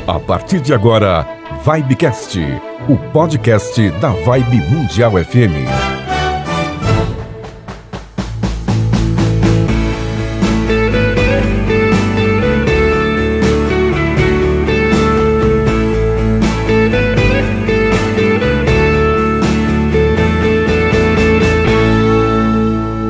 A partir de agora, Vibecast, o podcast da Vibe Mundial FM.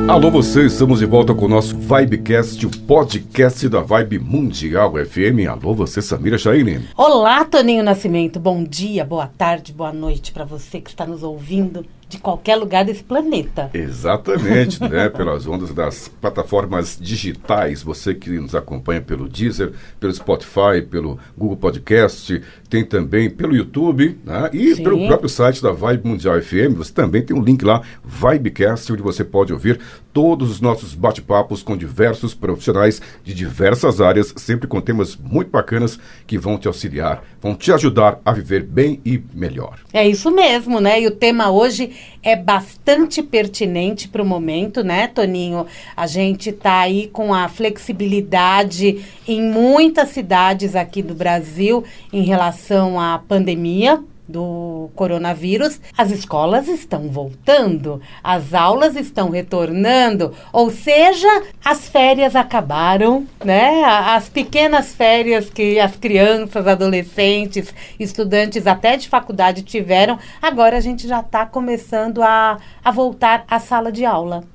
Alô você, estamos de volta com o nosso Vibecast, o podcast da Vibe Mundial FM. Alô você, Samira Chaine. Olá, Toninho Nascimento. Bom dia, boa tarde, boa noite para você que está nos ouvindo de qualquer lugar desse planeta. Exatamente, né? Pelas ondas das plataformas digitais, você que nos acompanha pelo Deezer, pelo Spotify, pelo Google Podcast, tem também pelo YouTube, né? E Sim. pelo próprio site da Vibe Mundial FM, você também tem um link lá, Vibecast, onde você pode ouvir todos os nossos bate-papos com diversos profissionais de diversas áreas, sempre com temas muito bacanas que vão te auxiliar, vão te ajudar a viver bem e melhor. É isso mesmo, né? E o tema hoje é bastante pertinente para o momento, né, Toninho? A gente está aí com a flexibilidade em muitas cidades aqui do Brasil em relação à pandemia do coronavírus. As escolas estão voltando, as aulas estão retornando, ou seja, as férias acabaram, né? As pequenas férias que as crianças, adolescentes, estudantes até de faculdade tiveram, agora a gente já está começando a voltar à sala de aula.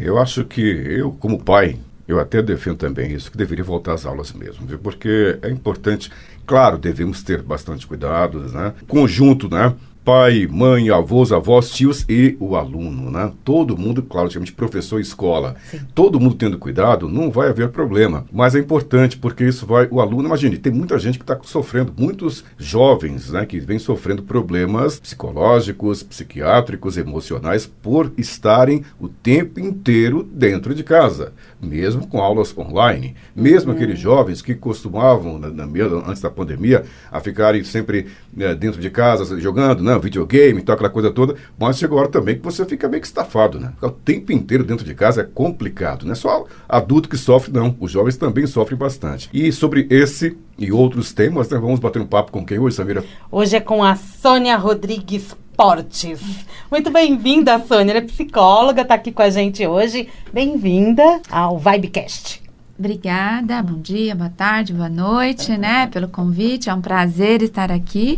Eu acho que eu, como pai, eu até defendo também isso, que deveria voltar às aulas mesmo, viu? Porque é importante, claro, devemos ter bastante cuidado, né? Conjunto, né? Pai, mãe, avós, tios e o aluno, né? Todo mundo, claro, chamamos de professor e escola. Sim. Todo mundo tendo cuidado, não vai haver problema. Mas é importante porque isso vai... O aluno, imagine, tem muita gente que está sofrendo, muitos jovens, né? Que vêm sofrendo problemas psicológicos, psiquiátricos, emocionais por estarem o tempo inteiro dentro de casa. Mesmo com aulas online. Mesmo aqueles jovens que costumavam, antes da pandemia, a ficarem sempre dentro de casa, jogando, né? Videogame, tal, aquela coisa toda, mas chega a hora também que você fica meio que estafado, né? Ficar o tempo inteiro dentro de casa é complicado, não é só adulto que sofre, não. Os jovens também sofrem bastante. E sobre esse e outros temas, né, vamos bater um papo com quem hoje, Samira? Hoje é com a Sônia Rodrigues Portes. Muito bem-vinda, Sônia. Ela é psicóloga, está aqui com a gente hoje. Bem-vinda ao Vibecast. Obrigada, bom dia, boa tarde, boa noite, né, pelo convite. É um prazer estar aqui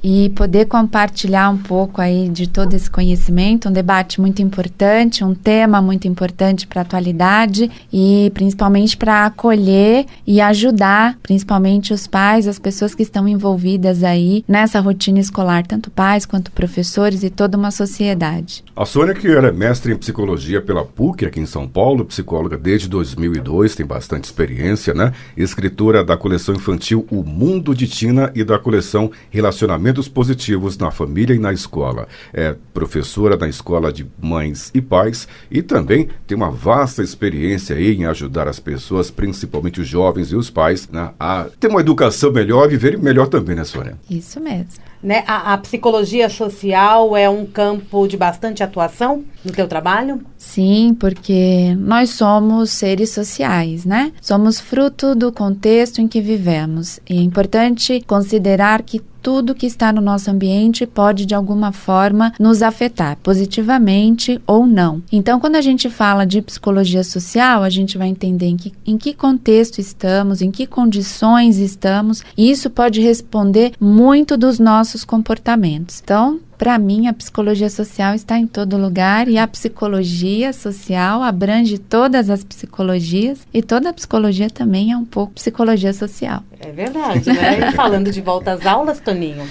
e poder compartilhar um pouco aí de todo esse conhecimento, um debate muito importante, um tema muito importante para a atualidade e principalmente para acolher e ajudar, principalmente os pais, as pessoas que estão envolvidas aí nessa rotina escolar, tanto pais quanto professores e toda uma sociedade. A Sônia, que era mestre em psicologia pela PUC aqui em São Paulo, psicóloga desde 2002, tem bastante experiência, né? Escritora da coleção infantil O Mundo de Tina e da coleção Relacionamentos Positivos na Família e na Escola. É professora na Escola de Mães e Pais e também tem uma vasta experiência aí em ajudar as pessoas, principalmente os jovens e os pais, né, a ter uma educação melhor e viverem melhor também, né, Sônia? Isso mesmo. Né? A psicologia social é um campo de bastante atuação no teu trabalho? Sim, porque nós somos seres sociais, né? Somos fruto do contexto em que vivemos. E é importante considerar que tudo que está no nosso ambiente pode, de alguma forma, nos afetar, positivamente ou não. Então, quando a gente fala de psicologia social, a gente vai entender em que contexto estamos, em que condições estamos, e isso pode responder muito dos nossos comportamentos. Então, para mim, a psicologia social está em todo lugar e a psicologia social abrange todas as psicologias e toda a psicologia também é um pouco psicologia social. É verdade, né? E falando de volta às aulas, Toninho.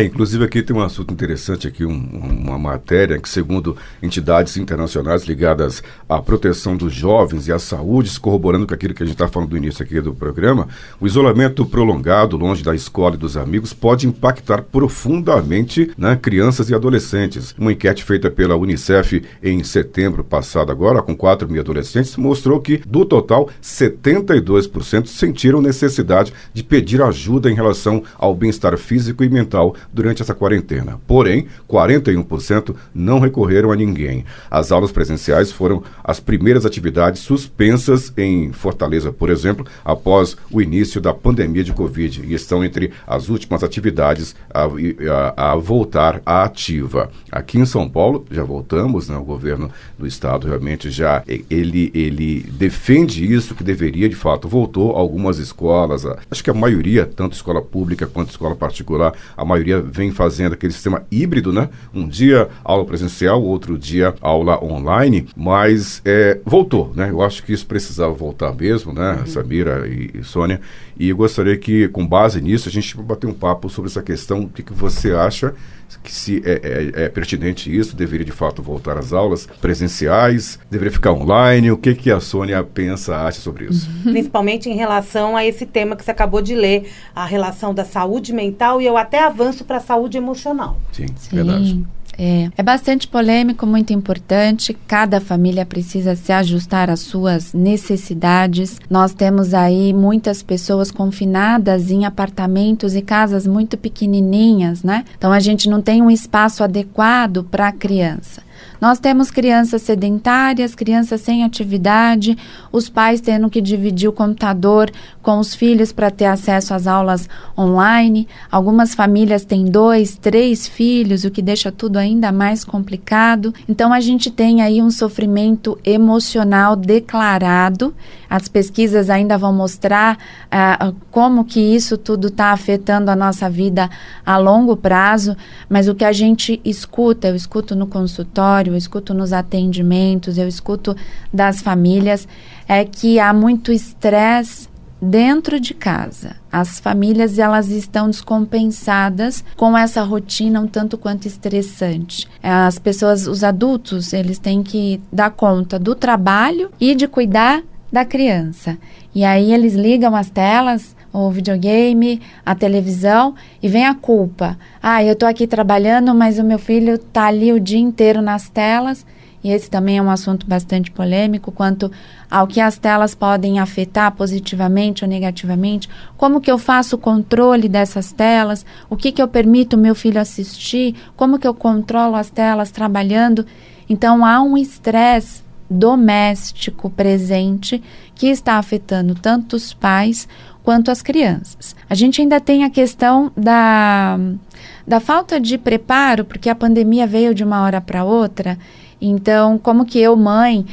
Inclusive aqui tem um assunto interessante aqui, uma matéria que, segundo entidades internacionais ligadas à proteção dos jovens e à saúde, corroborando com aquilo que a gente está falando do início aqui do programa, o isolamento prolongado, longe da escola e dos amigos, pode impactar profundamente, né, crianças e adolescentes. Uma enquete feita pela Unicef em setembro passado agora, com 4.000 adolescentes, mostrou que, do total, 72% sentiram necessidade de de pedir ajuda em relação ao bem-estar físico e mental durante essa quarentena. Porém, 41% não recorreram a ninguém. As aulas presenciais foram as primeiras atividades suspensas em Fortaleza, por exemplo, após o início da pandemia de Covid, e estão entre as últimas atividades a voltar à ativa. Aqui em São Paulo, já voltamos, né? O governo do estado realmente já, ele defende isso, que deveria, de fato, voltou. Algumas escolas, acho que a maioria, tanto escola pública quanto escola particular, a maioria vem fazendo aquele sistema híbrido, né? Um dia aula presencial, outro dia aula online, mas voltou, né? Eu acho que isso precisava voltar mesmo, né? Samira e Sônia, e eu gostaria que, com base nisso, a gente bater um papo sobre essa questão. O que você acha, que se é pertinente isso, deveria de fato voltar às aulas presenciais, deveria ficar online? O que a Sônia acha sobre isso? Principalmente em relação a esse tema que você acabou de ler, a relação da saúde mental, e eu até avanço para a saúde emocional. Sim, verdade. É bastante polêmico, muito importante. Cada família precisa se ajustar às suas necessidades. Nós temos aí muitas pessoas confinadas em apartamentos e casas muito pequenininhas, né? Então, a gente não tem um espaço adequado para a criança. Nós temos crianças sedentárias, crianças sem atividade, os pais tendo que dividir o computador com os filhos para ter acesso às aulas online. Algumas famílias têm 2, 3 filhos, o que deixa tudo ainda mais complicado. Então, a gente tem aí um sofrimento emocional declarado. As pesquisas ainda vão mostrar como que isso tudo está afetando a nossa vida a longo prazo, mas o que a gente escuta, eu escuto no consultório, eu escuto nos atendimentos, eu escuto das famílias, é que há muito estresse dentro de casa. As famílias, elas estão descompensadas com essa rotina um tanto quanto estressante. As pessoas, os adultos, eles têm que dar conta do trabalho e de cuidar da criança. E aí eles ligam as telas, o videogame, a televisão, e vem a culpa. Eu tô aqui trabalhando, mas o meu filho tá ali o dia inteiro nas telas. E esse também é um assunto bastante polêmico, quanto ao que as telas podem afetar positivamente ou negativamente. Como que eu faço o controle dessas telas? O que eu permito o meu filho assistir? Como que eu controlo as telas trabalhando? Então, há um estresse doméstico presente que está afetando tanto os pais quanto as crianças. A gente ainda tem a questão da falta de preparo, porque a pandemia veio de uma hora para outra. Então, como que eu, mãe,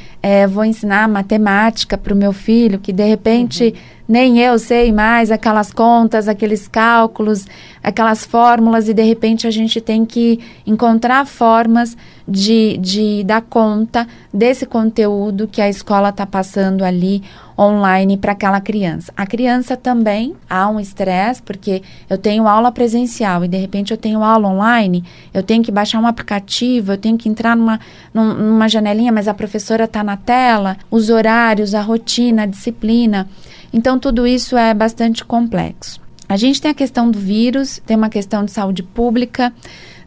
vou ensinar matemática para o meu filho, que de repente nem eu sei mais aquelas contas, aqueles cálculos, aquelas fórmulas, e de repente a gente tem que encontrar formas de dar conta desse conteúdo que a escola está passando ali online para aquela criança. A criança também há um estresse, porque eu tenho aula presencial e de repente eu tenho aula online, eu tenho que baixar um aplicativo, eu tenho que entrar numa janelinha, mas a professora está na tela, os horários, a rotina, a disciplina. Então, tudo isso é bastante complexo. A gente tem a questão do vírus, tem uma questão de saúde pública,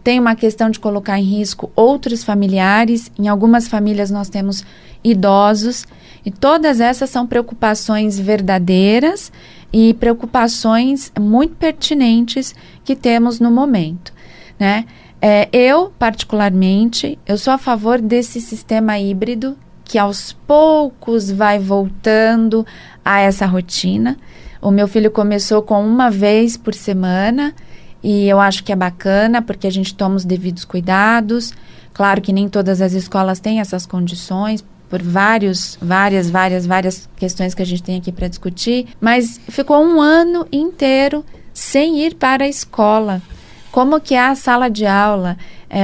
tem uma questão de colocar em risco outros familiares. Em algumas famílias nós temos idosos, e todas essas são preocupações verdadeiras e preocupações muito pertinentes que temos no momento, né? Eu, particularmente, eu sou a favor desse sistema híbrido, que aos poucos vai voltando a essa rotina. O meu filho começou com 1 vez por semana, e eu acho que é bacana, porque a gente toma os devidos cuidados. Claro que nem todas as escolas têm essas condições, por várias questões que a gente tem aqui para discutir, mas ficou 1 ano inteiro sem ir para a escola. Como que é a sala de aula?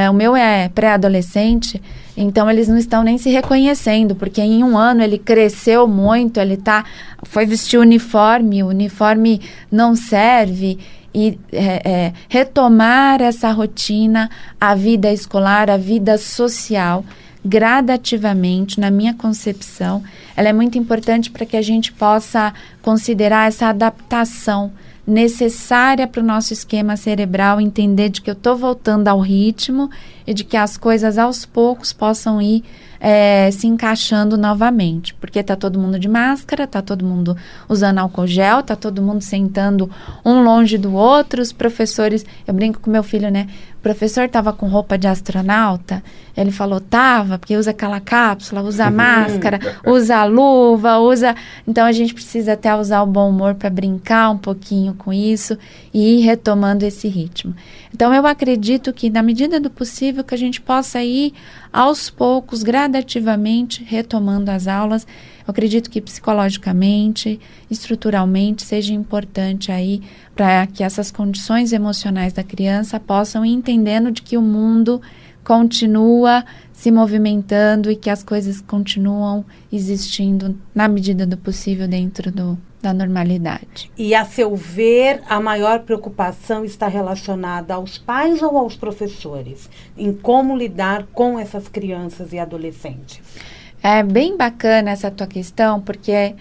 O meu é pré-adolescente, então eles não estão nem se reconhecendo, porque em 1 ano ele cresceu muito, foi vestir o uniforme não serve, e retomar essa rotina, a vida escolar, a vida social, gradativamente, na minha concepção, ela é muito importante para que a gente possa considerar essa adaptação necessária para o nosso esquema cerebral, entender de que eu estou voltando ao ritmo e de que as coisas aos poucos possam ir se encaixando novamente, porque está todo mundo de máscara, está todo mundo usando álcool gel, está todo mundo sentando um longe do outro, os professores, eu brinco com meu filho, né? O professor estava com roupa de astronauta, ele falou, tava, porque usa aquela cápsula, usa máscara, usa luva, então a gente precisa até usar o bom humor para brincar um pouquinho com isso e ir retomando esse ritmo. Então eu acredito que na medida do possível que a gente possa ir aos poucos, gradativamente, retomando as aulas. Eu acredito que psicologicamente, estruturalmente, seja importante aí para que essas condições emocionais da criança possam ir entendendo de que o mundo continua se movimentando e que as coisas continuam existindo na medida do possível dentro da normalidade. E, a seu ver, a maior preocupação está relacionada aos pais ou aos professores? Em como lidar com essas crianças e adolescentes? É bem bacana essa tua questão, porque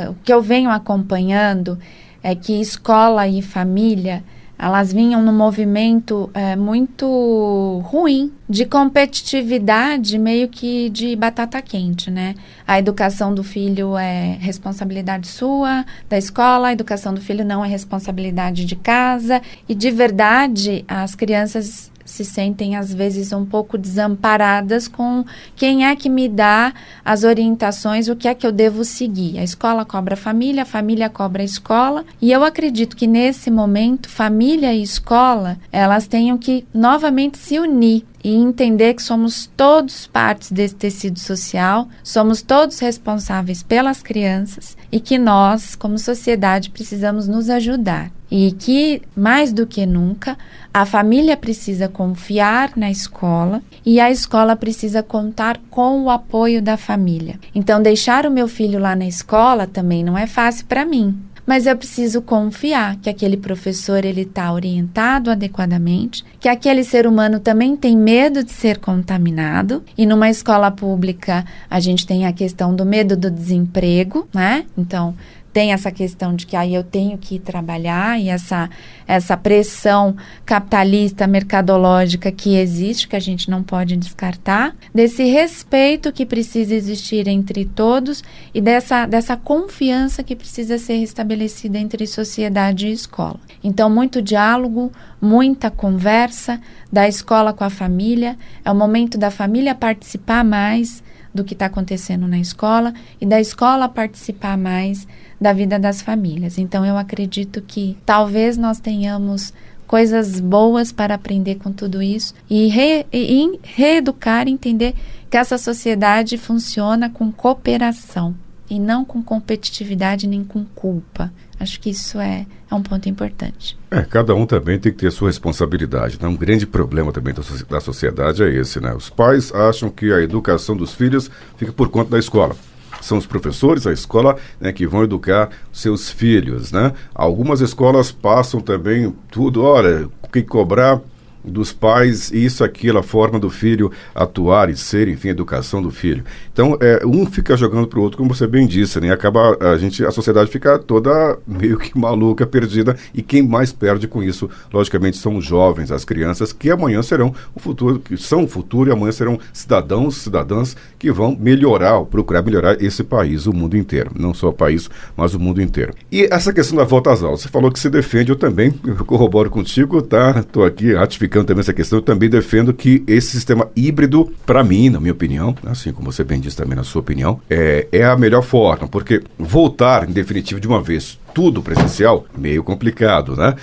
o que eu venho acompanhando é que escola e família, elas vinham num movimento muito ruim, de competitividade, meio que de batata quente, né? A educação do filho é responsabilidade sua, da escola, a educação do filho não é responsabilidade de casa, e de verdade as crianças se sentem às vezes um pouco desamparadas com quem é que me dá as orientações, o que é que eu devo seguir. A escola cobra a família cobra a escola, e eu acredito que nesse momento, família e escola, elas tenham que novamente se unir e entender que somos todos partes desse tecido social, somos todos responsáveis pelas crianças e que nós, como sociedade, precisamos nos ajudar. E que, mais do que nunca, a família precisa confiar na escola e a escola precisa contar com o apoio da família. Então, deixar o meu filho lá na escola também não é fácil para mim. Mas eu preciso confiar que aquele professor ele está orientado adequadamente, que aquele ser humano também tem medo de ser contaminado. E numa escola pública a gente tem a questão do medo do desemprego, né? Então tem essa questão de que aí eu tenho que ir trabalhar e essa pressão capitalista, mercadológica que existe, que a gente não pode descartar, desse respeito que precisa existir entre todos e dessa confiança que precisa ser restabelecida entre sociedade e escola. Então, muito diálogo, muita conversa da escola com a família, é o momento da família participar mais do que está acontecendo na escola e da escola participar mais da vida das famílias. Então, eu acredito que talvez nós tenhamos coisas boas para aprender com tudo isso e reeducar, entender que essa sociedade funciona com cooperação e não com competitividade nem com culpa. Acho que isso é um ponto importante. Cada um também tem que ter sua responsabilidade, né? Um grande problema também da sociedade é esse, né? Os pais acham que a educação dos filhos fica por conta da escola. São os professores, a escola, né, que vão educar seus filhos, né? Algumas escolas passam também tudo, olha, o que cobrar dos pais, isso, aquilo, a forma do filho atuar e ser, enfim, a educação do filho. Então, um fica jogando para o outro, como você bem disse, né? Acaba a sociedade fica toda meio que maluca, perdida, e quem mais perde com isso, logicamente, são os jovens, as crianças, que amanhã serão o futuro, que são o futuro, e amanhã serão cidadãos, cidadãs que vão procurar melhorar esse país, o mundo inteiro. Não só o país, mas o mundo inteiro. E essa questão da volta às aulas, você falou que se defende, eu também corroboro contigo, tá? Estou aqui ratificando também essa questão, eu também defendo que esse sistema híbrido, para mim, na minha opinião, assim como você bem disse também na sua opinião, é a melhor forma, porque voltar, em definitivo, de uma vez, tudo presencial, meio complicado, né?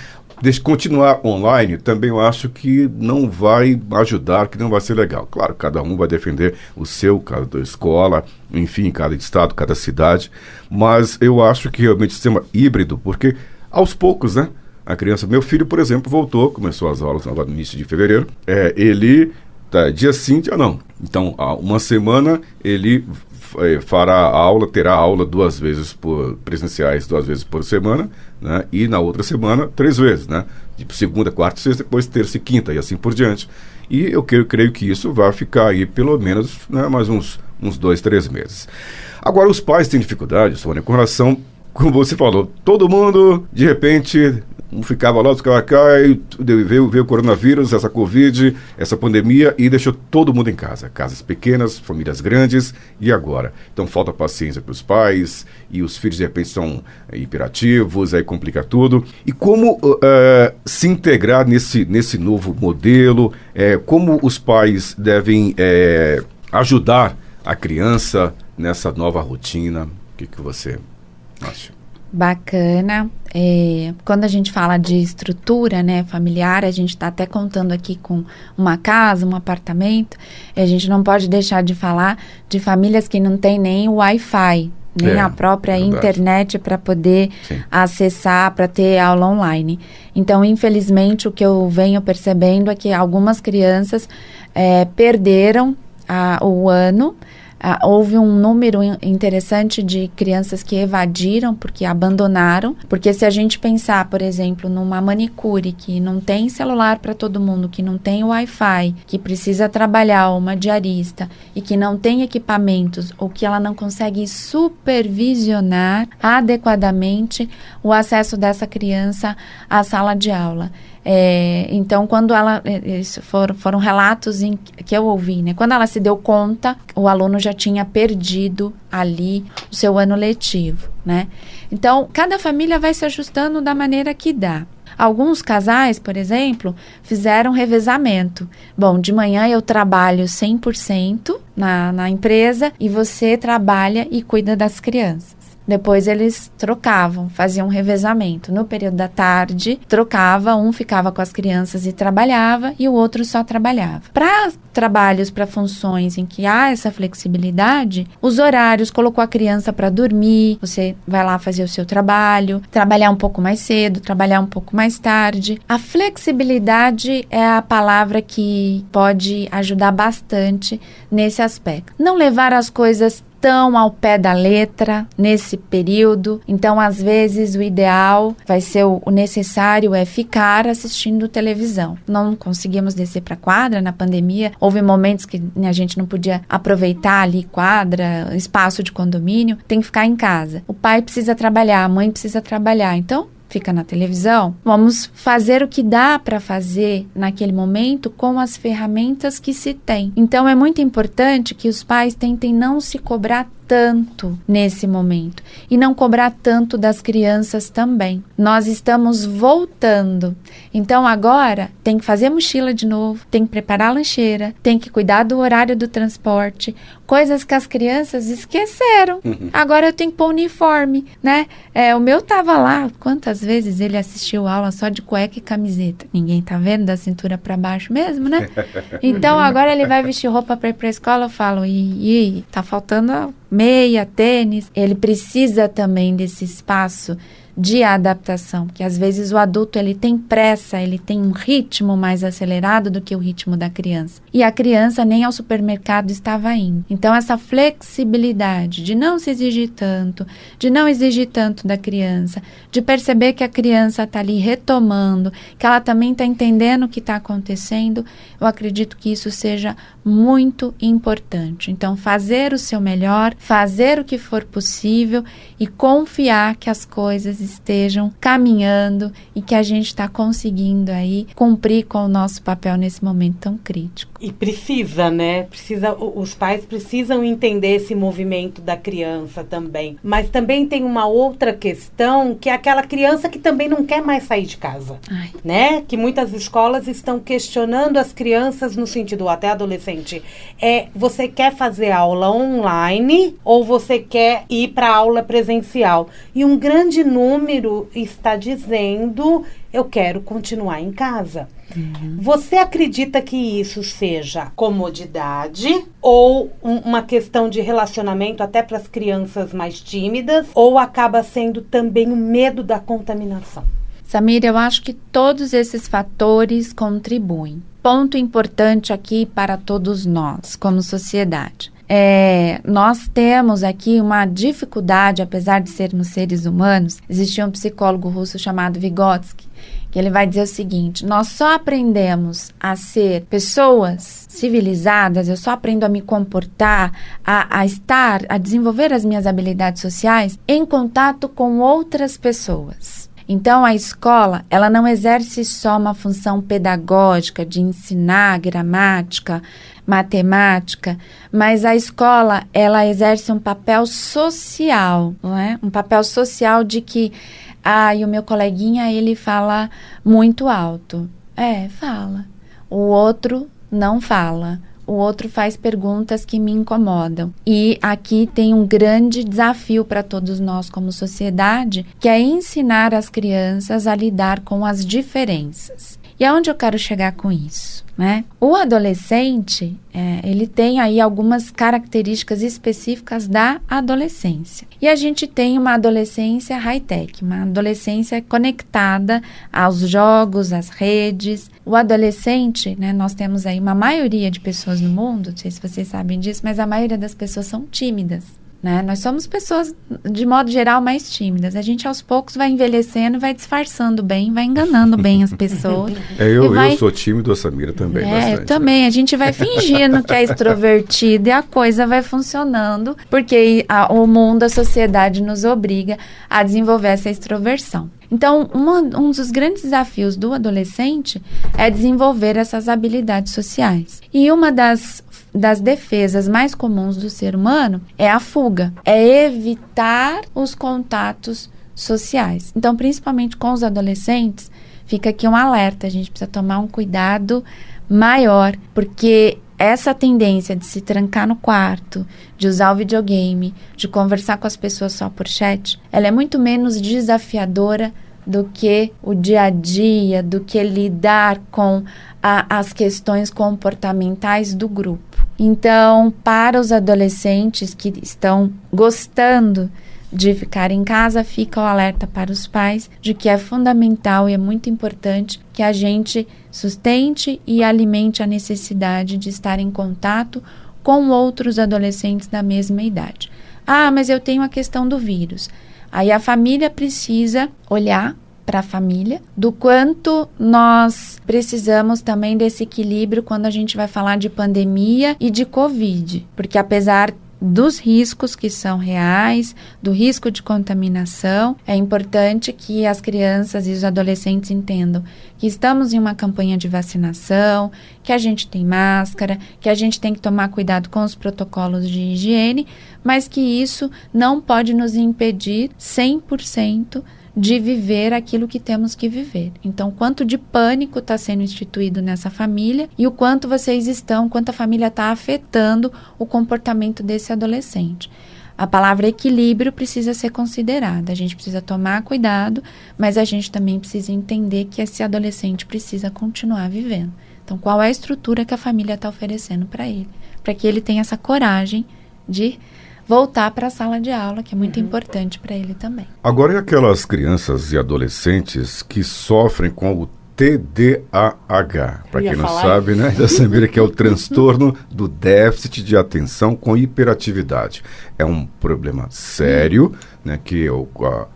Continuar online, também eu acho que não vai ajudar, que não vai ser legal. Claro, cada um vai defender o seu, cada escola, enfim, cada estado, cada cidade, mas eu acho que realmente o sistema híbrido, porque aos poucos, né? A criança, meu filho, por exemplo, começou as aulas agora no início de fevereiro, ele dia sim, dia não. Então, há uma semana ele terá aula 2 vezes presenciais, 2 vezes por semana, né? E na outra semana, 3 vezes, né? De segunda, quarta, sexta, depois terça e quinta, e assim por diante. E eu creio que isso vai ficar aí pelo menos, né, mais uns 2, 3 meses. Agora, os pais têm dificuldade, Sônia, com relação, como você falou, todo mundo, de repente, Um ficava lá, outro ficava cá, e veio o coronavírus, essa Covid, essa pandemia, e deixou todo mundo em casa. Casas pequenas, famílias grandes, e agora? Então falta paciência para os pais, e os filhos de repente são hiperativos, aí complica tudo. E como se integrar nesse novo modelo? Como os pais devem ajudar a criança nessa nova rotina? O que você acha? Bacana. Quando a gente fala de estrutura, né, familiar, a gente está até contando aqui com uma casa, um apartamento, a gente não pode deixar de falar de famílias que não têm nem o Wi-Fi, nem a própria internet para poder acessar, para ter aula online. Então, infelizmente, o que eu venho percebendo é que algumas crianças perderam o ano. Houve um número interessante de crianças que evadiram porque abandonaram, porque se a gente pensar, por exemplo, numa manicure que não tem celular para todo mundo, que não tem Wi-Fi, que precisa trabalhar, uma diarista e que não tem equipamentos ou que ela não consegue supervisionar adequadamente o acesso dessa criança à sala de aula. Então, quando isso foram relatos que eu ouvi, né? Quando ela se deu conta, o aluno já tinha perdido ali o seu ano letivo, né? Então, cada família vai se ajustando da maneira que dá. Alguns casais, por exemplo, fizeram revezamento. Bom, de manhã eu trabalho 100% na empresa e você trabalha e cuida das crianças. Depois eles trocavam, faziam um revezamento. No período da tarde, trocava, um ficava com as crianças e trabalhava, e o outro só trabalhava. Para trabalhos, para funções em que há essa flexibilidade, os horários, colocou a criança para dormir, você vai lá fazer o seu trabalho, trabalhar um pouco mais cedo, trabalhar um pouco mais tarde. A flexibilidade é a palavra que pode ajudar bastante nesse aspecto. Não levar as coisas tão ao pé da letra nesse período. Então, às vezes, o ideal vai ser o necessário é ficar assistindo televisão. Não conseguimos descer para a quadra na pandemia. Houve momentos que a gente não podia aproveitar ali quadra, espaço de condomínio. Tem que ficar em casa. O pai precisa trabalhar, a mãe precisa trabalhar. Então, fica na televisão. Vamos fazer o que dá para fazer naquele momento com as ferramentas que se tem. Então, é muito importante que os pais tentem não se cobrar tanto nesse momento e não cobrar tanto das crianças também. Nós estamos voltando. Então, agora tem que fazer mochila de novo, tem que preparar a lancheira, tem que cuidar do horário do transporte, coisas que as crianças esqueceram. Agora eu tenho que pôr uniforme, né? O meu tava lá, quantas vezes ele assistiu aula só de cueca e camiseta? Ninguém tá vendo da cintura para baixo mesmo, né? Então, agora ele vai vestir roupa para ir para a escola, eu falo, tá faltando meia, tênis. Ele precisa também desse espaço de adaptação, que às vezes o adulto ele tem pressa, ele tem um ritmo mais acelerado do que o ritmo da criança. E a criança nem ao supermercado estava indo. Então, essa flexibilidade de não se exigir tanto, de não exigir tanto da criança, de perceber que a criança está ali retomando, que ela também está entendendo o que está acontecendo, eu acredito que isso seja muito importante. Então, fazer o seu melhor, fazer o que for possível e confiar que as coisas estejam caminhando e que a gente está conseguindo aí cumprir com o nosso papel nesse momento tão crítico. E precisa, né? Os pais precisam entender esse movimento da criança também. Mas também tem uma outra questão, que é aquela criança que também não quer mais sair de casa. Né? Que muitas escolas estão questionando as crianças no sentido, até adolescente, você quer fazer aula online ou você quer ir para aula presencial? E um grande número está dizendo, eu quero continuar em casa. Você acredita que isso seja comodidade ou uma questão de relacionamento até para as crianças mais tímidas, ou acaba sendo também o medo da contaminação? Samira, eu acho que todos esses fatores contribuem. Ponto importante aqui para todos nós, como sociedade. Nós temos aqui uma dificuldade, apesar de sermos seres humanos. Existia um psicólogo russo chamado Vygotsky, que ele vai dizer o seguinte: nós só aprendemos a ser pessoas civilizadas, eu só aprendo a me comportar, a desenvolver as minhas habilidades sociais em contato com outras pessoas. Então, a escola, ela não exerce só uma função pedagógica de ensinar gramática, matemática, mas a escola, ela exerce um papel social, não é? Um papel social de que, e o meu coleguinha, ele fala muito alto. Fala. O outro não fala. O outro faz perguntas que me incomodam. E aqui tem um grande desafio para todos nós como sociedade, que é ensinar as crianças a lidar com as diferenças. E aonde eu quero chegar com isso, né? O adolescente, ele tem aí algumas características específicas da adolescência. E a gente tem uma adolescência high-tech, uma adolescência conectada aos jogos, às redes. O adolescente, né, nós temos aí uma maioria de pessoas no mundo, não sei se vocês sabem disso, mas a maioria das pessoas são tímidas. Né? Nós somos pessoas, de modo geral, mais tímidas. A gente, aos poucos, vai envelhecendo, vai disfarçando bem, vai enganando bem as pessoas. Eu sou tímido, a Samira também, bastante. Eu também. Né? A gente vai fingindo que é extrovertido e a coisa vai funcionando, porque o mundo, a sociedade nos obriga a desenvolver essa extroversão. Então, um dos grandes desafios do adolescente é desenvolver essas habilidades sociais. E uma das defesas mais comuns do ser humano é a fuga, é evitar os contatos sociais. Então, principalmente com os adolescentes, fica aqui um alerta, a gente precisa tomar um cuidado maior, porque essa tendência de se trancar no quarto, de usar o videogame, de conversar com as pessoas só por chat, ela é muito menos desafiadora do que o dia a dia, do que lidar com as questões comportamentais do grupo. Então, para os adolescentes que estão gostando de ficar em casa, fica o alerta para os pais de que é fundamental e é muito importante que a gente sustente e alimente a necessidade de estar em contato com outros adolescentes da mesma idade. Mas eu tenho a questão do vírus. Aí a família precisa olhar para a família, do quanto nós precisamos também desse equilíbrio quando a gente vai falar de pandemia e de Covid, porque apesar dos riscos que são reais, do risco de contaminação, é importante que as crianças e os adolescentes entendam que estamos em uma campanha de vacinação, que a gente tem máscara, que a gente tem que tomar cuidado com os protocolos de higiene, mas que isso não pode nos impedir 100% de viver aquilo que temos que viver. Então, quanto de pânico está sendo instituído nessa família e o quanto quanto a família está afetando o comportamento desse adolescente. A palavra equilíbrio precisa ser considerada. A gente precisa tomar cuidado, mas a gente também precisa entender que esse adolescente precisa continuar vivendo. Então, qual é a estrutura que a família está oferecendo para ele? Para que ele tenha essa coragem de voltar para a sala de aula, que é muito importante para ele também. Agora, e aquelas crianças e adolescentes que sofrem com o TDAH? Para quem não sabe, né, da Samira, que é o transtorno do déficit de atenção com hiperatividade. É um problema sério, né, que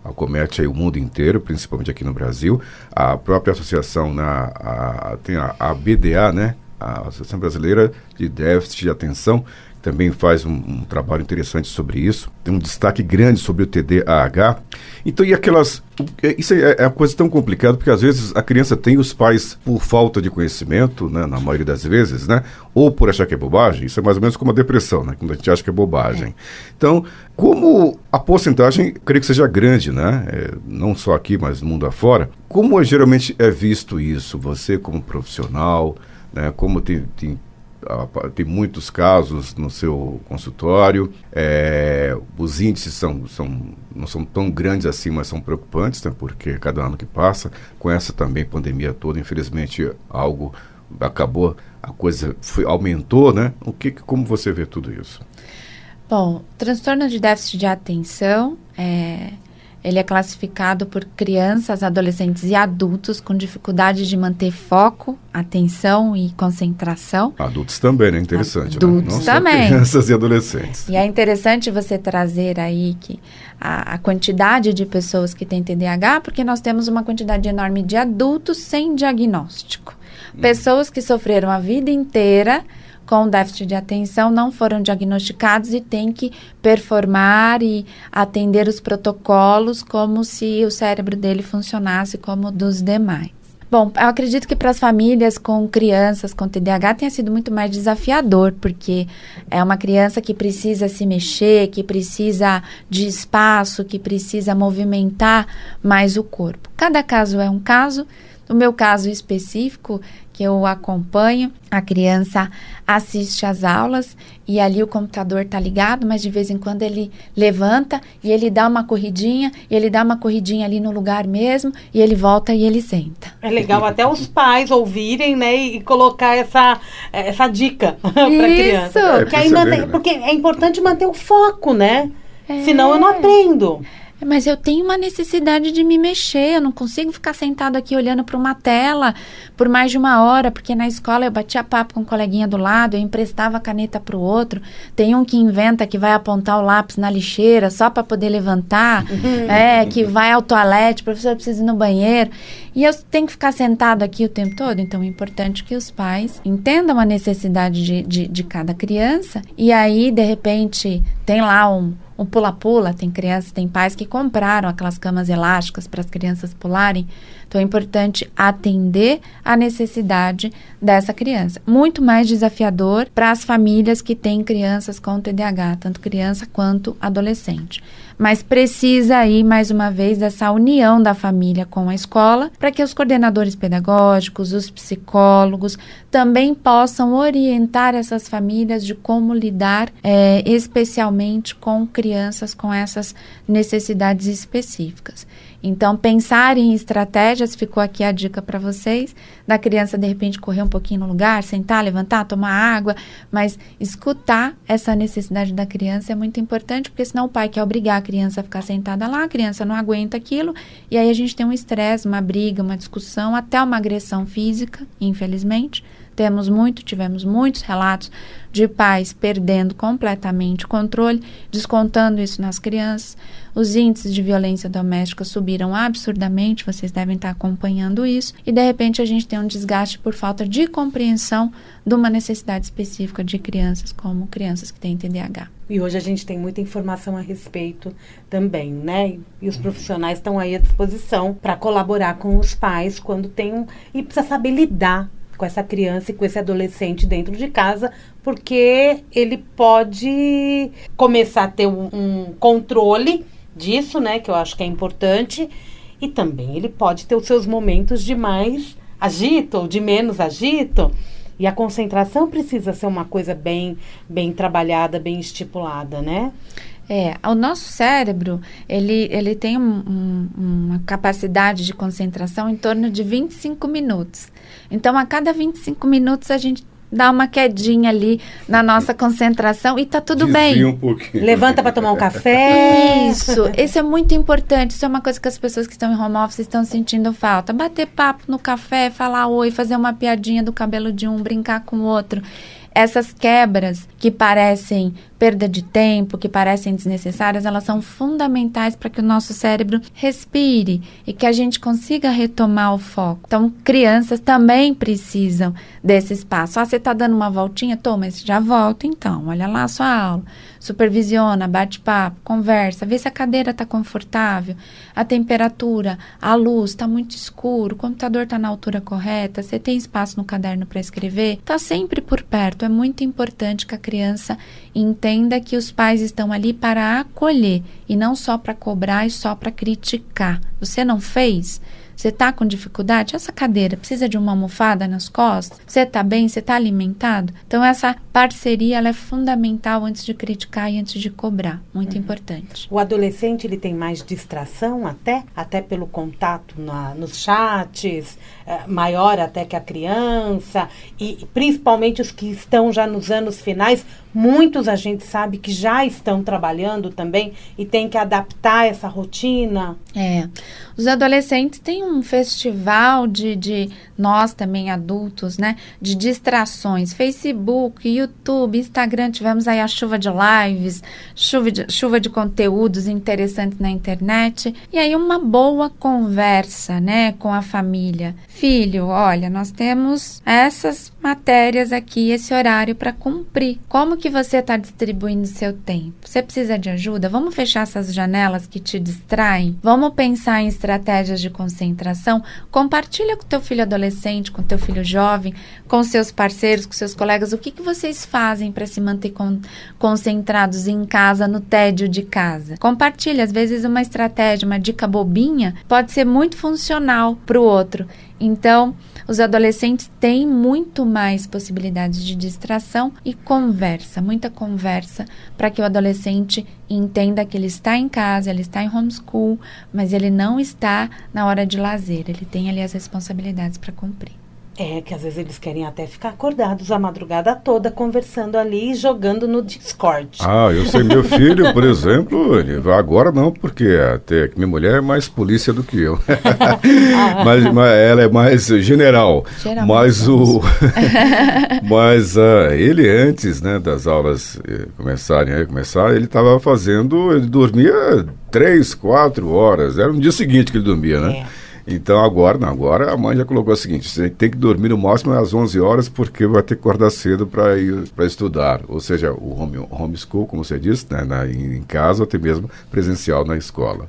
acomete aí o mundo inteiro, principalmente aqui no Brasil. A própria associação, tem a ABDA, né, a Associação Brasileira de Déficit de Atenção, também faz um trabalho interessante sobre isso. Tem um destaque grande sobre o TDAH. Então, isso é uma coisa tão complicada, porque às vezes a criança tem os pais por falta de conhecimento, né, na maioria das vezes, né, ou por achar que é bobagem. Isso é mais ou menos como a depressão, né, quando a gente acha que é bobagem. Então, como a porcentagem, creio que seja grande, né, não só aqui, mas no mundo afora, como geralmente é visto isso? Você como profissional, né, como tem muitos casos no seu consultório, os índices não são tão grandes assim, mas são preocupantes, né, porque cada ano que passa, com essa também pandemia toda, infelizmente algo acabou, a coisa aumentou, né? Como você vê tudo isso? Bom, transtorno de déficit de atenção ele é classificado por crianças, adolescentes e adultos com dificuldade de manter foco, atenção e concentração. Adultos também, né? Interessante. Adultos, né? Não também. Só crianças e adolescentes. E é interessante você trazer aí que a quantidade de pessoas que têm TDAH, porque nós temos uma quantidade enorme de adultos sem diagnóstico. Pessoas que sofreram a vida inteira com déficit de atenção não foram diagnosticados e têm que performar e atender os protocolos como se o cérebro dele funcionasse como o dos demais. Bom, eu acredito que para as famílias com crianças com TDAH tenha sido muito mais desafiador, porque é uma criança que precisa se mexer, que precisa de espaço, que precisa movimentar mais o corpo. Cada caso é um caso. No meu caso específico, que eu acompanho, a criança assiste às aulas e ali o computador está ligado, mas de vez em quando ele levanta e ele dá uma corridinha, e ele dá uma corridinha ali no lugar mesmo, e ele volta e ele senta. É legal até os pais ouvirem, né, e colocar essa dica para a criança. Porque é importante manter o foco, né? Senão eu não aprendo. Mas eu tenho uma necessidade de me mexer, eu não consigo ficar sentado aqui olhando para uma tela por mais de uma hora, porque na escola eu batia papo com um coleguinha do lado, eu emprestava a caneta para o outro, tem um que inventa que vai apontar o lápis na lixeira só para poder levantar, que vai ao toalete, professor, precisa ir no banheiro, e eu tenho que ficar sentado aqui o tempo todo. Então é importante que os pais entendam a necessidade de cada criança, e aí de repente tem lá um pula-pula, tem pais que compraram aquelas camas elásticas para as crianças pularem. Então é importante atender a necessidade dessa criança. Muito mais desafiador para as famílias que têm crianças com TDAH, tanto criança quanto adolescente. Mas precisa aí, mais uma vez, dessa união da família com a escola, para que os coordenadores pedagógicos, os psicólogos, também possam orientar essas famílias de como lidar, especialmente com crianças com essas necessidades específicas. Então, pensar em estratégias, ficou aqui a dica para vocês, da criança, de repente, correr um pouquinho no lugar, sentar, levantar, tomar água, mas escutar essa necessidade da criança é muito importante, porque senão o pai quer obrigar a criança a ficar sentada lá, a criança não aguenta aquilo, e aí a gente tem um estresse, uma briga, uma discussão, até uma agressão física, infelizmente. Tivemos muitos relatos de pais perdendo completamente o controle, descontando isso nas crianças. Os índices de violência doméstica subiram absurdamente, vocês devem estar acompanhando isso, e de repente a gente tem um desgaste por falta de compreensão de uma necessidade específica de crianças, como crianças que têm TDAH. E hoje a gente tem muita informação a respeito também, né? E os profissionais estão aí à disposição para colaborar com os pais quando tem e precisa saber lidar com essa criança e com esse adolescente dentro de casa, porque ele pode começar a ter um controle disso, né, que eu acho que é importante, e também ele pode ter os seus momentos de mais agito ou de menos agito, e a concentração precisa ser uma coisa bem trabalhada, bem estipulada, né? O nosso cérebro, ele tem uma capacidade de concentração em torno de 25 minutos. Então, a cada 25 minutos, a gente dá uma quedinha ali na nossa concentração e tá tudo bem. Um pouquinho. Levanta para tomar um café. Isso é muito importante. Isso é uma coisa que as pessoas que estão em home office estão sentindo falta. Bater papo no café, falar oi, fazer uma piadinha do cabelo de um, brincar com o outro. Essas quebras que parecem perda de tempo, que parecem desnecessárias, elas são fundamentais para que o nosso cérebro respire e que a gente consiga retomar o foco. Então, crianças também precisam desse espaço. Você está dando uma voltinha? Mas já volta então, olha lá a sua aula. Supervisiona, bate papo, conversa, vê se a cadeira está confortável, a temperatura, a luz, está muito escuro, o computador está na altura correta, você tem espaço no caderno para escrever, está sempre por perto. É muito importante que a criança entenda que os pais estão ali para acolher e não só para cobrar e só para criticar. Você não fez? Você está com dificuldade? Essa cadeira precisa de uma almofada nas costas? Você está bem? Você está alimentado? Então, essa parceria ela é fundamental antes de criticar e antes de cobrar. Muito importante. O adolescente ele tem mais distração até pelo contato nos chats, maior até que a criança, e principalmente os que estão já nos anos finais, muitos a gente sabe que já estão trabalhando também e tem que adaptar essa rotina. Os adolescentes têm um festival de nós também adultos, né? De distrações, Facebook, YouTube, Instagram, tivemos aí a chuva de lives, chuva de conteúdos interessantes na internet, e aí uma boa conversa, né, com a família. Filho, olha, nós temos essas matérias aqui, esse horário para cumprir. Como que você está distribuindo seu tempo? Você precisa de ajuda? Vamos fechar essas janelas que te distraem? Vamos pensar em estratégias de concentração? Compartilha com teu filho adolescente, com teu filho jovem, com seus parceiros, com seus colegas, o que vocês fazem para se manter concentrados em casa, no tédio de casa? Compartilha, às vezes uma estratégia, uma dica bobinha pode ser muito funcional para o outro. Então, os adolescentes têm muito mais possibilidades de distração e conversa, muita conversa, para que o adolescente entenda que ele está em casa, ele está em homeschool, mas ele não está na hora de lazer, ele tem ali as responsabilidades para cumprir. Que às vezes eles querem até ficar acordados a madrugada toda, conversando ali e jogando no Discord. Eu sei, meu filho, por exemplo, agora não, porque até minha mulher é mais polícia do que eu. mas ela é mais general. Mas ele antes, né, das aulas começarem, ele estava ele dormia 3, 4 horas, era no dia seguinte que ele dormia, né? Então agora a mãe já colocou o seguinte: você tem que dormir no máximo às 11 horas porque vai ter que acordar cedo para ir para estudar, ou seja, o homeschool, como você disse, né, em casa ou até mesmo presencial na escola.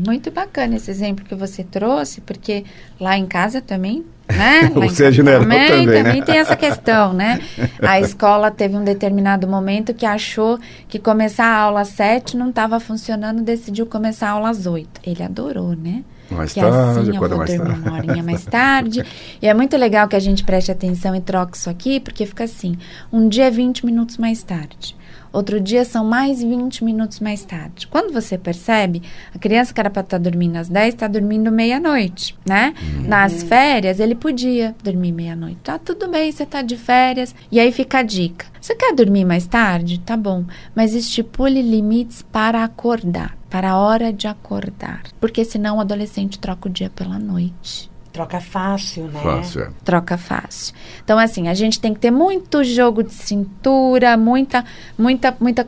Muito bacana esse exemplo que você trouxe, porque lá em casa também, né? Você é general também, né? Também tem essa questão, né? A escola teve um determinado momento que achou que começar a aula às 7 não estava funcionando, decidiu começar a aula às 8. Ele adorou, né? Mais tarde, assim eu vou dormir uma horinha mais tarde. E é muito legal que a gente preste atenção e troque isso aqui, porque fica assim, um dia é 20 minutos mais tarde, outro dia são mais 20 minutos mais tarde. Quando você percebe, a criança que era para estar dormindo às 10, está dormindo meia-noite, né? Nas férias, ele podia dormir meia-noite. Tá tudo bem, você tá de férias. E aí fica a dica. Você quer dormir mais tarde? Tá bom. Mas estipule limites para acordar, para a hora de acordar. Porque senão o adolescente troca o dia pela noite. Troca fácil, né? Fácil, Troca fácil. Então, assim, a gente tem que ter muito jogo de cintura, muita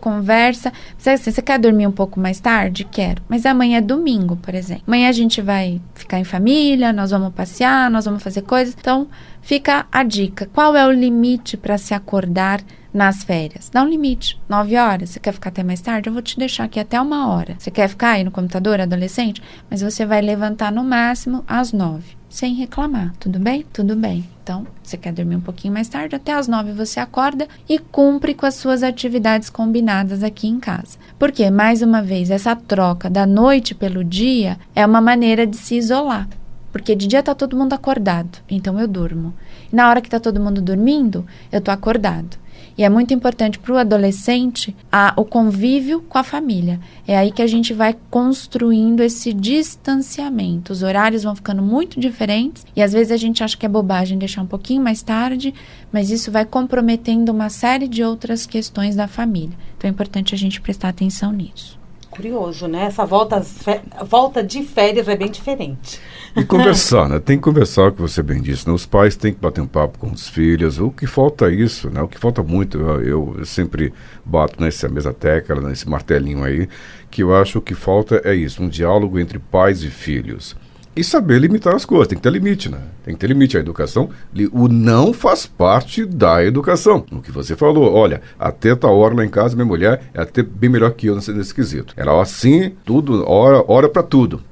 conversa. Você quer dormir um pouco mais tarde? Quero. Mas amanhã é domingo, por exemplo. Amanhã a gente vai ficar em família, nós vamos passear, nós vamos fazer coisas. Então, fica a dica. Qual é o limite para se acordar nas férias? Dá um limite. 9 horas. Você quer ficar até mais tarde? Eu vou te deixar aqui até 1 hora. Você quer ficar aí no computador, adolescente? Mas você vai levantar no máximo às 9. Sem reclamar, tudo bem? Tudo bem. Então, você quer dormir um pouquinho mais tarde, até às 9 você acorda e cumpre com as suas atividades combinadas aqui em casa. Porque, mais uma vez, essa troca da noite pelo dia é uma maneira de se isolar. Porque de dia tá todo mundo acordado, então eu durmo. E na hora que tá todo mundo dormindo, eu tô acordado. E é muito importante para o adolescente o convívio com a família. É aí que a gente vai construindo esse distanciamento. Os horários vão ficando muito diferentes e às vezes a gente acha que é bobagem deixar um pouquinho mais tarde, mas isso vai comprometendo uma série de outras questões da família. Então é importante a gente prestar atenção nisso. Curioso, né? Essa volta de férias é bem diferente. E conversar, né? Tem que conversar, o que você bem disse, né? Os pais têm que bater um papo com os filhos. O que falta é isso, né? O que falta muito, eu sempre bato nessa mesma tecla, nesse martelinho aí, que eu acho que falta é isso, um diálogo entre pais e filhos. E saber limitar as coisas, tem que ter limite, né? Tem que ter limite. A educação, o não faz parte da educação. O que você falou, olha, até tal hora lá em casa, minha mulher é até bem melhor que eu nesse quesito. Ela, assim, tudo, hora para tudo.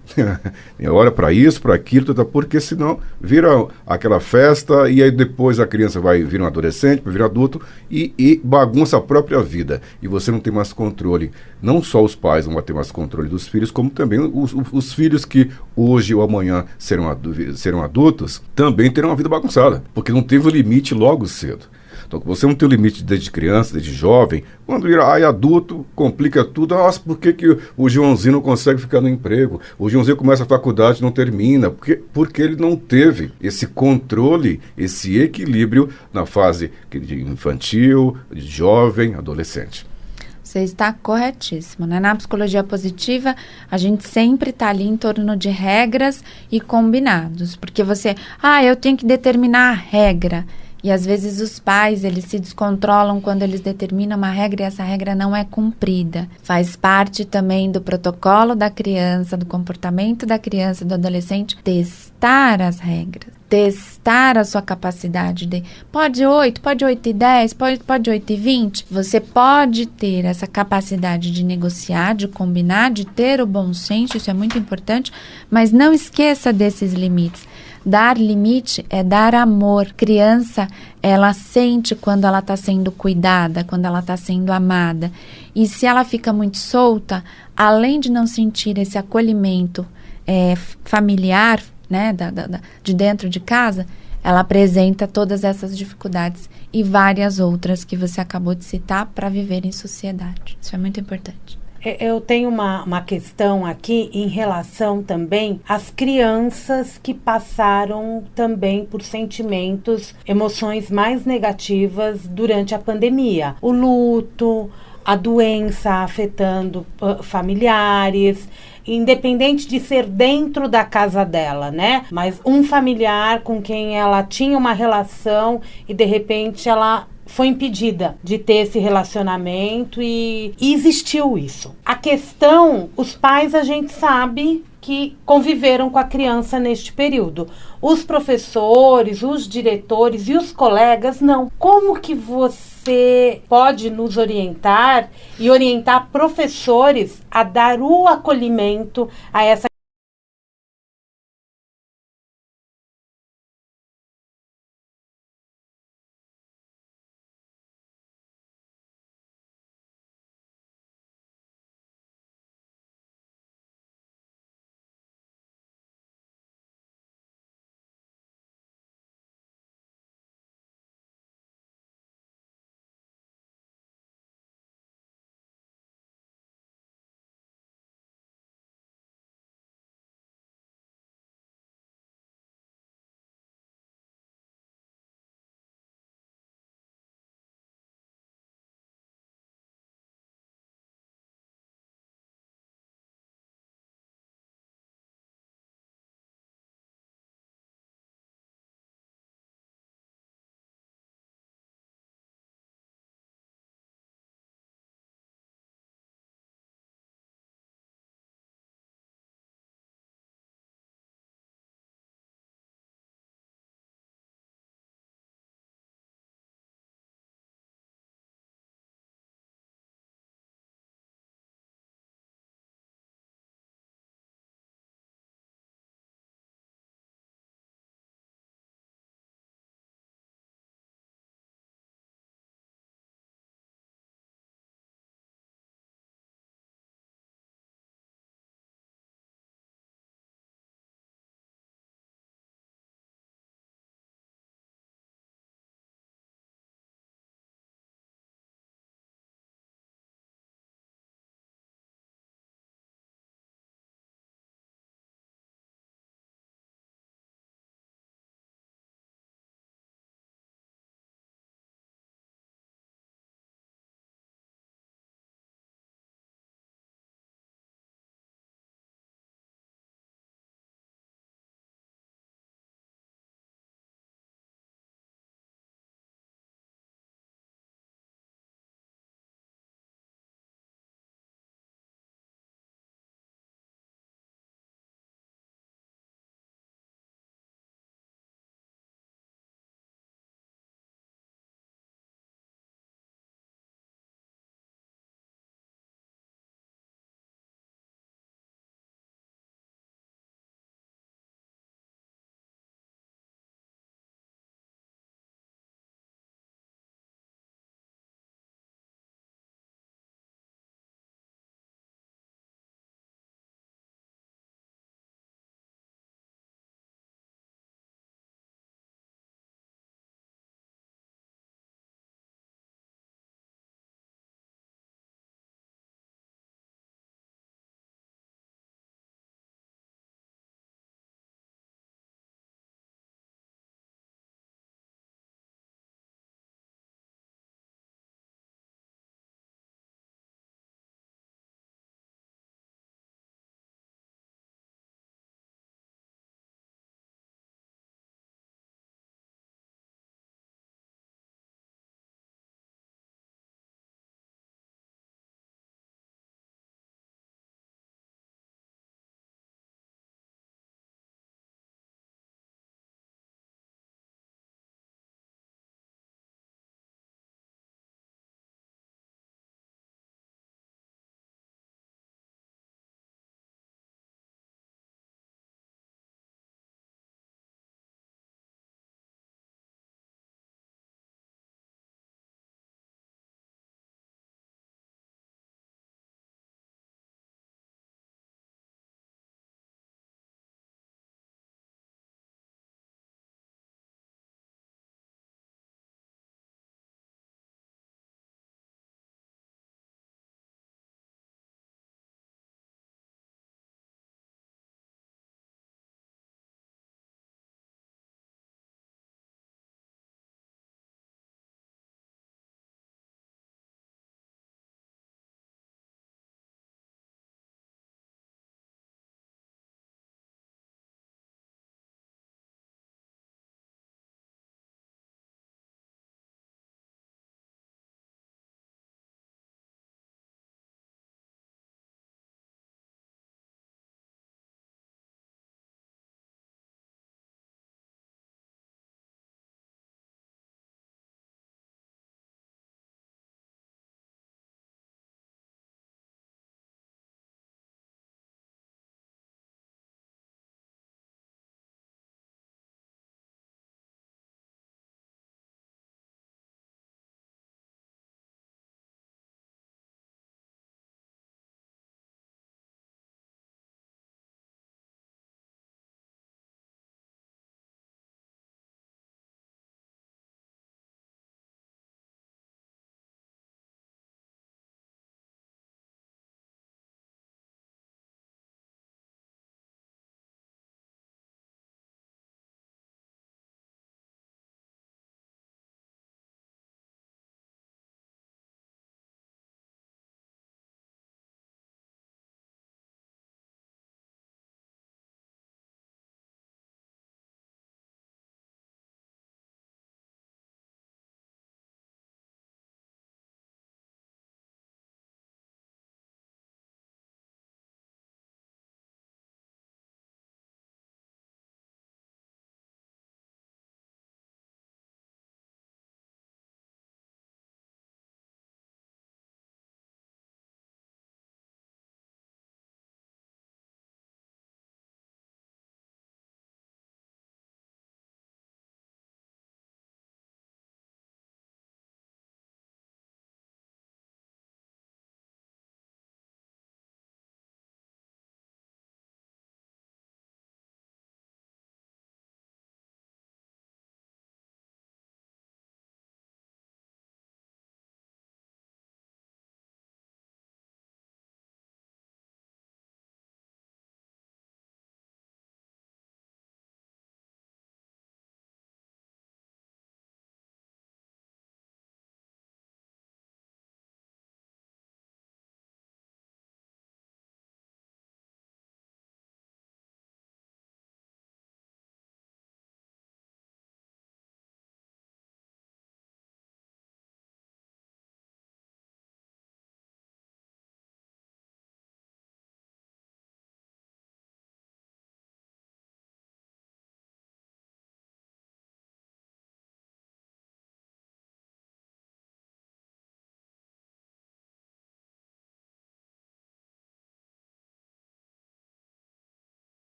Hora para isso, para aquilo, porque senão vira aquela festa e aí depois a criança vai vir um adolescente, vai vir um adulto e bagunça a própria vida. E você não tem mais controle, não só os pais não vão ter mais controle dos filhos, como também os filhos que hoje ou amanhã serão adultos, também terão uma vida bagunçada, porque não teve o limite logo cedo. Então, você não tem o limite desde criança, desde jovem, quando é adulto, complica tudo. Nossa, por que o Joãozinho não consegue ficar no emprego? O Joãozinho começa a faculdade e não termina. Porque ele não teve esse controle, esse equilíbrio na fase de infantil, de jovem, adolescente. Você está corretíssimo, né? Na psicologia positiva, a gente sempre está ali em torno de regras e combinados, porque eu tenho que determinar a regra, e às vezes os pais, eles se descontrolam quando eles determinam uma regra e essa regra não é cumprida. Faz parte também do protocolo da criança, do comportamento da criança, do adolescente, testar as regras. Testar a sua capacidade de pode 8:10, pode 8:20. Você pode ter essa capacidade de negociar, de combinar, de ter o bom senso, isso é muito importante, mas não esqueça desses limites. Dar limite é dar amor. Criança, ela sente quando ela está sendo cuidada, quando ela está sendo amada. E se ela fica muito solta, além de não sentir esse acolhimento familiar, né, de dentro de casa, ela apresenta todas essas dificuldades e várias outras que você acabou de citar para viver em sociedade. Isso é muito importante. Eu tenho uma questão aqui em relação também às crianças que passaram também por sentimentos, emoções mais negativas durante a pandemia. O luto, a doença afetando familiares, independente de ser dentro da casa dela, né? Mas um familiar com quem ela tinha uma relação e de repente ela foi impedida de ter esse relacionamento e existiu isso. A questão, os pais a gente sabe que conviveram com a criança neste período. Os professores, os diretores e os colegas não. Como que você pode nos orientar e orientar professores a dar o acolhimento a essa